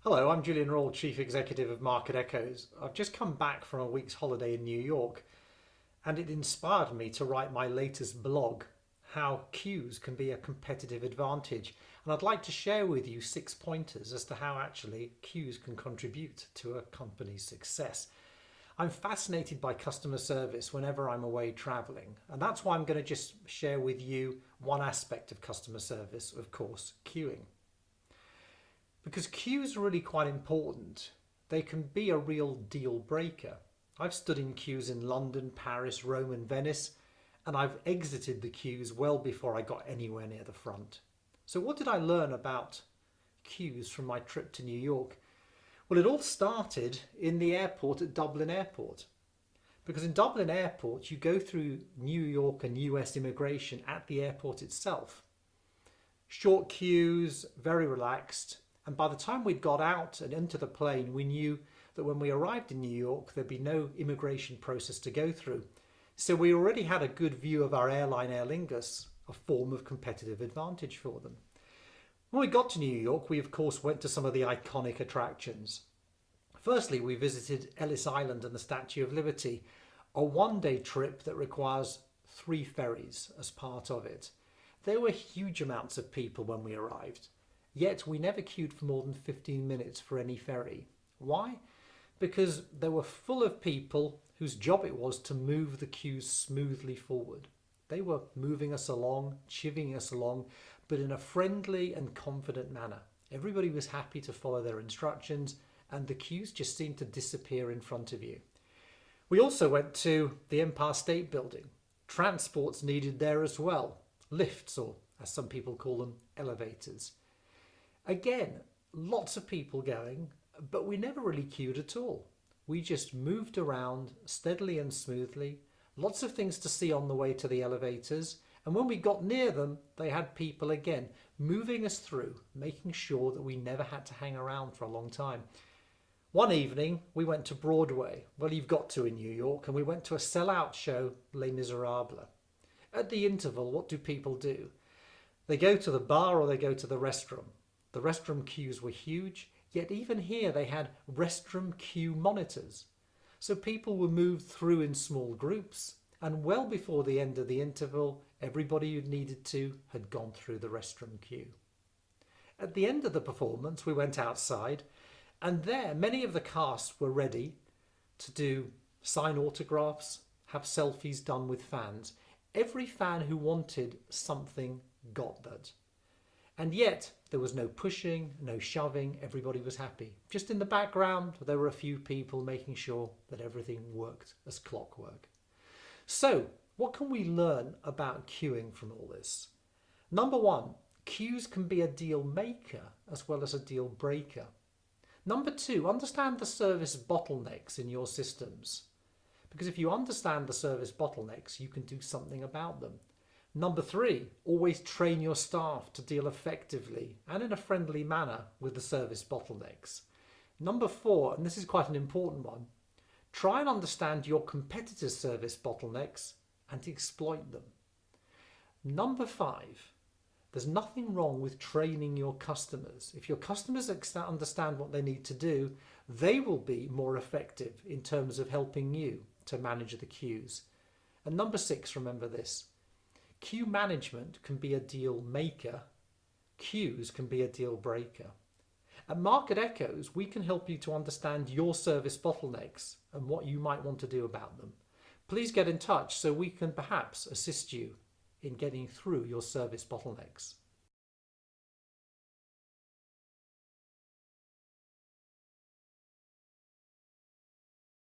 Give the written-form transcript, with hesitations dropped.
Hello, I'm Julian Rawle, Chief Executive of Market Echoes. I've just come back from a week's holiday in New York, and it inspired me to write my latest blog, How Queues Can Be a Competitive Advantage. And I'd like to share with you 6 pointers as to how actually queues can contribute to a company's success. I'm fascinated by customer service whenever I'm away traveling, and that's why I'm going to just share with you one aspect of customer service, of course, queuing. Because queues are really quite important. They can be a real deal breaker. I've stood in queues in London, Paris, Rome and Venice, and I've exited the queues well before I got anywhere near the front. So what did I learn about queues from my trip to New York? Well, it all started in the airport at Dublin Airport. Because in Dublin Airport, you go through New York and US immigration at the airport itself. Short queues, very relaxed. And by the time we'd got out and into the plane, we knew that when we arrived in New York, there'd be no immigration process to go through. So we already had a good view of our airline, Aer Lingus, a form of competitive advantage for them. When we got to New York, we of course went to some of the iconic attractions. Firstly, we visited Ellis Island and the Statue of Liberty, a one-day trip that requires 3 ferries as part of it. There were huge amounts of people when we arrived. Yet we never queued for more than 15 minutes for any ferry. Why? Because they were full of people whose job it was to move the queues smoothly forward. They were moving us along, chivvying us along, but in a friendly and confident manner. Everybody was happy to follow their instructions, and the queues just seemed to disappear in front of you. We also went to the Empire State Building. Transport's needed there as well. Lifts, or as some people call them, elevators. Again, lots of people going, but we never really queued at all. We just moved around steadily and smoothly, lots of things to see on the way to the elevators, and when we got near them, they had people again moving us through, making sure that we never had to hang around for a long time. One evening, we went to Broadway. Well, you've got to in New York, and we went to a sellout show, Les Miserables. At the interval, what do people do? They go to the bar or they go to the restroom. The restroom queues were huge, yet even here they had restroom queue monitors. So people were moved through in small groups, and well before the end of the interval, everybody who needed to had gone through the restroom queue. At the end of the performance, we went outside, and there many of the cast were ready to sign autographs, have selfies done with fans. Every fan who wanted something got that. And yet there was no pushing, no shoving, everybody was happy. Just in the background, there were a few people making sure that everything worked as clockwork. So, what can we learn about queuing from all this? Number one, queues can be a deal maker as well as a deal breaker. Number two, understand the service bottlenecks in your systems. Because if you understand the service bottlenecks, you can do something about them. Number three, always train your staff to deal effectively and in a friendly manner with the service bottlenecks. Number four, and this is quite an important one, try and understand your competitors' service bottlenecks and exploit them. Number five, there's nothing wrong with training your customers. If your customers understand what they need to do, they will be more effective in terms of helping you to manage the queues. And number six, remember this. Queue management can be a deal maker. Queues can be a deal breaker. At Market Echoes, we can help you to understand your service bottlenecks and what you might want to do about them. Please get in touch so we can perhaps assist you in getting through your service bottlenecks.